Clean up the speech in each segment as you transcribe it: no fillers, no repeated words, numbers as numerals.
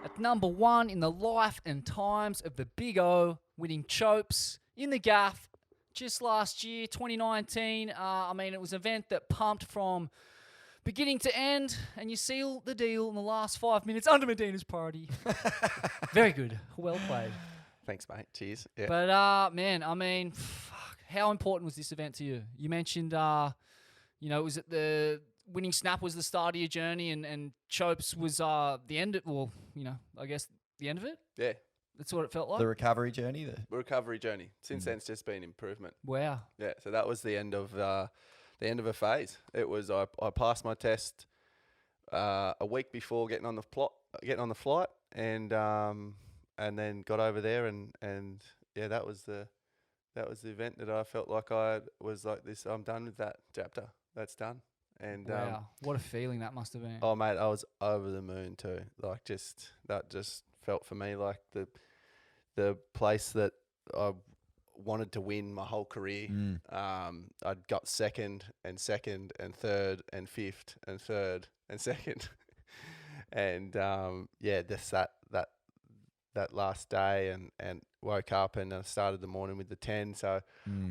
At number one in the life and times of the Big O, winning Chopes in the Gaff just last year, 2019. I mean, it was an event that pumped from beginning to end, and you seal the deal in the last 5 minutes under Medina's priority. Very good. Well played. Thanks, mate. Cheers. Yeah. But, man, I mean, how important was this event to you? You mentioned, was it the winning snap was the start of your journey, and Chopes was the end of, I guess the end of it? Yeah. That's what it felt like? The recovery journey? The recovery journey. Since then, it's just been improvement. Wow. Yeah, so that was the end of a phase. It was I passed my test a week before getting on the flight, and then got over there, and yeah, that was the event that I felt like I was like this. I'm done with that chapter. That's done. And wow, what a feeling that must have been. Oh mate, I was over the moon too. Like that just felt for me like the place that I wanted to win my whole career. I'd got second and third and fifth and third and second, and just that last day and woke up and I started the morning with the 10. So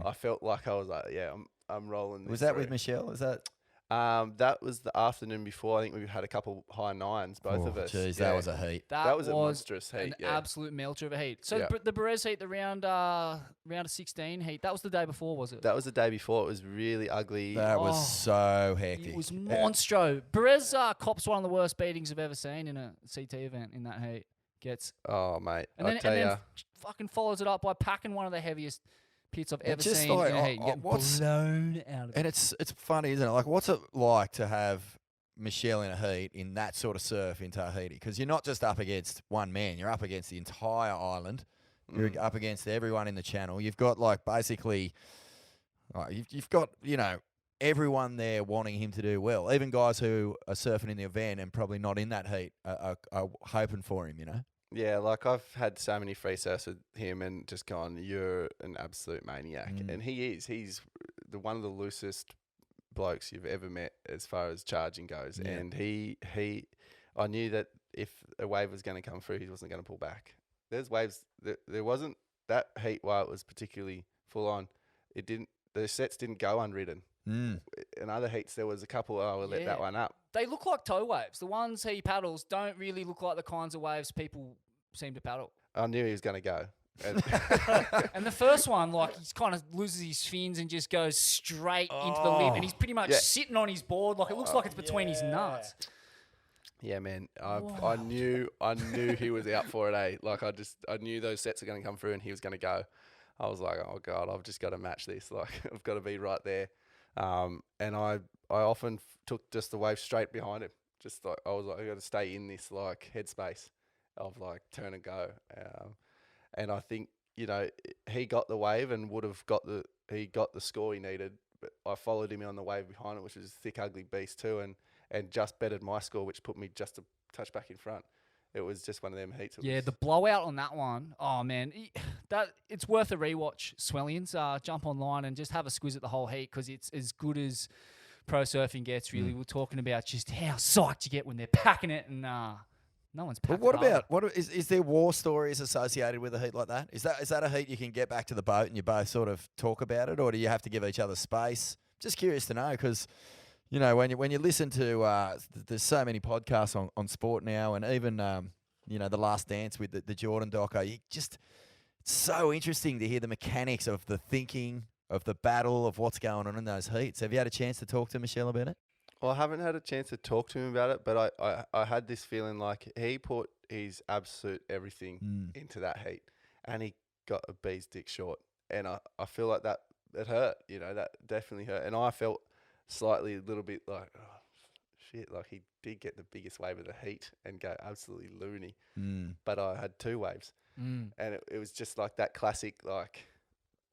I felt like I was like, yeah, I'm rolling. Was that with Michelle? Was that? That was the afternoon before. I think we had a couple high nines, both of us. Jeez, yeah. That was a heat. That was a monstrous heat. An absolute melter of a heat. So the Perez heat, the round of 16 heat, that was the day before, was it? That was the day before. It was really ugly. That was so hectic. It was monstro. Perez cops one of the worst beatings I've ever seen in a CT event in that heat. Oh, mate. And then fucking follows it up by packing one of the heaviest pits I've ever seen like, in a heat. Get blown out of it. And it's funny, isn't it? Like, what's it like to have Michelle in a heat in that sort of surf in Tahiti? Because you're not just up against one man. You're up against the entire island. You're up against everyone in the channel. You've got, like, basically, you've got, everyone there wanting him to do well. Even guys who are surfing in the event and probably not in that heat are hoping for him, Yeah, like I've had so many free surfs with him and just gone, you're an absolute maniac. And he is. He's one of the loosest blokes you've ever met as far as charging goes. Yeah. And I knew that if a wave was going to come through, he wasn't going to pull back. There's waves. There wasn't that heat while it was particularly full on. The sets didn't go unridden. In other heats, there was a couple, we'll let that one up. They look like tow waves. The ones he paddles don't really look like the kinds of waves people seem to paddle. I knew he was going to go. And, and the first one, like, he kind of loses his fins and just goes straight into the lip. And he's pretty much sitting on his board. Like, it looks like it's between his nuts. Yeah, man. I knew he was out for it, eh? Like, I knew those sets were going to come through and he was going to go. I was like, oh, God, I've just got to match this. Like, I've got to be right there. And I often took just the wave straight behind him. Just like I was like, I got to stay in this like headspace of like turn and go. And I think he got the wave and would have got the score he needed. But I followed him on the wave behind it, which was a thick, ugly beast too, and just bettered my score, which put me just a touch back in front. It was just one of them heats. Yeah, the blowout on that one. Oh man, it's worth a rewatch. Swellians, jump online and just have a squiz at the whole heat because it's as good as pro surfing gets. Really, we're talking about just how psyched you get when they're packing it, and no one's packing. But what about is there war stories associated with a heat like that? Is that a heat you can get back to the boat and you both sort of talk about it, or do you have to give each other space? Just curious to know because. When you listen to, there's so many podcasts on sport now, and even The Last Dance with the Jordan doco. It's so interesting to hear the mechanics of the thinking of the battle of what's going on in those heats. Have you had a chance to talk to Michelle about it? Well, I haven't had a chance to talk to him about it, but I had this feeling like he put his absolute everything into that heat, and he got a bee's dick short, and I feel like that it hurt. That definitely hurt, and I felt slightly a little bit like, oh, shit, like he did get the biggest wave of the heat and go absolutely loony. But I had two waves. And it was just like that classic, like,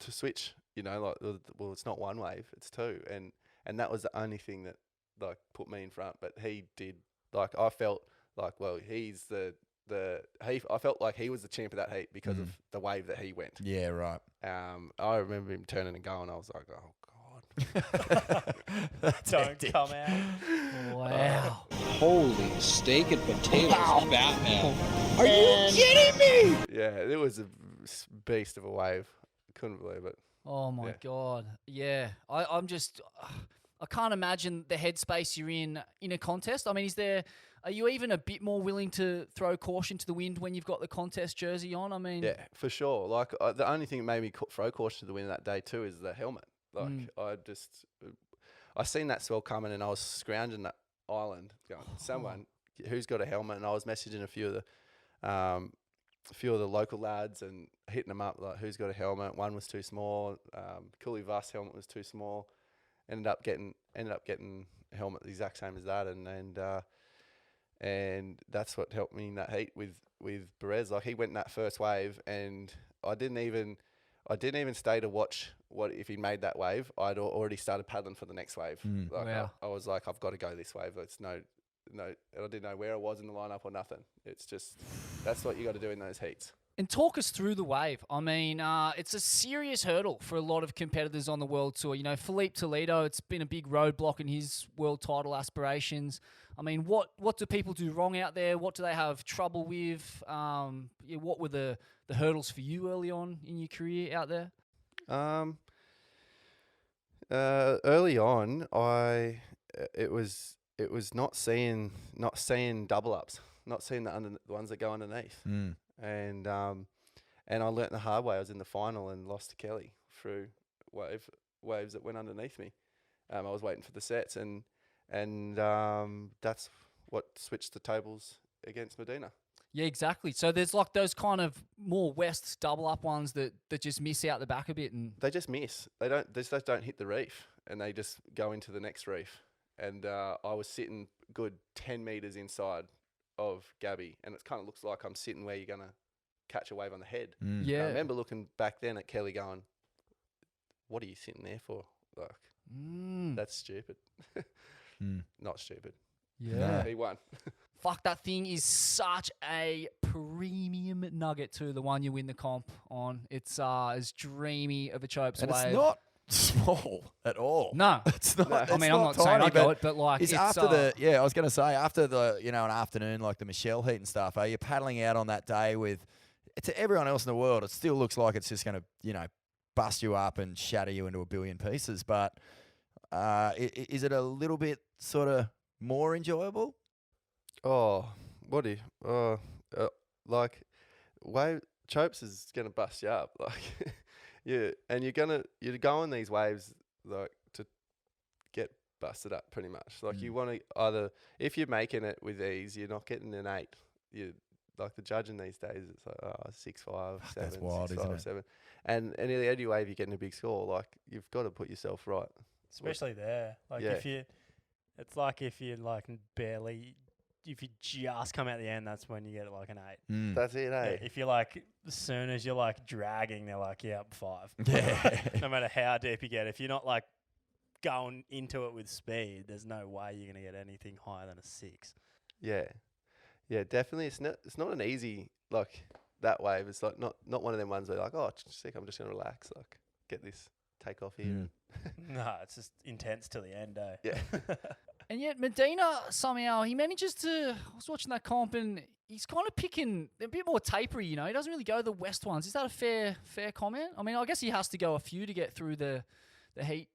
to switch, like, well, it's not one wave, it's two. And that was the only thing that, like, put me in front. But he did, like, I felt like, well, I felt like he was the champ of that heat because of the wave that he went. Yeah, right. I remember him turning and going, I was like, oh, Don't come out. Wow. Holy steak and potatoes, Batman. Are you kidding me? Yeah, it was a beast of a wave. Couldn't believe it. Oh my Yeah. God. Yeah. I'm just, I can't imagine the headspace you're in a contest. I mean, are you even a bit more willing to throw caution to the wind when you've got the contest jersey on? I mean, Yeah, for sure. Like the only thing that made me throw caution to the wind that day too is the helmet. Like I seen that swell coming and I was scrounging that island, going, someone who's got a helmet, and I was messaging a few of the local lads and hitting them up like, who's got a helmet? One was too small. Cooley Vust's helmet was too small. Ended up getting a helmet the exact same as that, and that's what helped me in that heat with Perez. Like he went in that first wave, and I didn't even stay to watch what if he made that wave. I'd already started paddling for the next wave. Like Wow. I was like, I've got to go this wave. It's no, I didn't know where I was in the lineup or nothing. It's just that's what you got to do in those heats. And talk us through the wave. I mean, it's a serious hurdle for a lot of competitors on the World Tour. You know, Filipe Toledo, it's been a big roadblock in his world title aspirations. I mean, what do people do wrong out there? What do they have trouble with? What were the hurdles for you early on in your career out there? Early on, it was not seeing double ups, not seeing the ones that go underneath. And I learnt the hard way. I was in the final and lost to Kelly through waves that went underneath me. I was waiting for the sets, and that's what switched the tables against Medina. Yeah, exactly. So there's like those kind of more west double up ones that just miss out the back a bit, and They just miss. They just don't hit the reef, and they just go into the next reef. And I was sitting good 10 meters inside of Gabby, and it kind of looks like I'm sitting where you're gonna catch a wave on the head. And yeah. I remember looking back then at Kelly going, "What are you sitting there for? Like, that's stupid." Not stupid. Yeah. He won. Fuck, that thing is such a premium nugget too, the one you win the comp on. It's as dreamy of a Chopes And wave. it's not small at all. No. It's not. I it's mean, I'm not saying tiny, I go it, but like It's it's after I was going to say, after the, an afternoon like the Michelle heat and stuff, are you paddling out on that day with, to everyone else in the world, it still looks like it's just going to, bust you up and shatter you into a billion pieces. But is it a little bit sort of more enjoyable? Oh, what do you? Like, Chopes is gonna bust you up, like, yeah, and you're going these waves like to get busted up pretty much. Like you want to either, if you're making it with ease, you're not getting an 8. You like the judging these days, it's like 6.5, 7, That's wild, 6.5, isn't it? 7, and in the eddy wave you're getting a big score. Like you've got to put yourself right. Especially there. Like Yeah. it's like if you like barely, if you just come out the end, that's when you get like an 8. That's it, eh? Yeah, if you're like, as soon as you're like dragging, they're like, yeah, 5. Yeah. No matter how deep you get, if you're not like going into it with speed, there's no way you're gonna get anything higher than a 6. Yeah, definitely. It's not an easy, like, that wave. It's like not one of them ones where like, oh, sick, I'm just gonna relax, like get this take off here. No, it's just intense till the end, eh? Yeah. And yet Medina, somehow, he manages to... I was watching that comp and he's kind of picking a bit more tapery, He doesn't really go the west ones. Is that a fair comment? I mean, I guess he has to go a few to get through the heat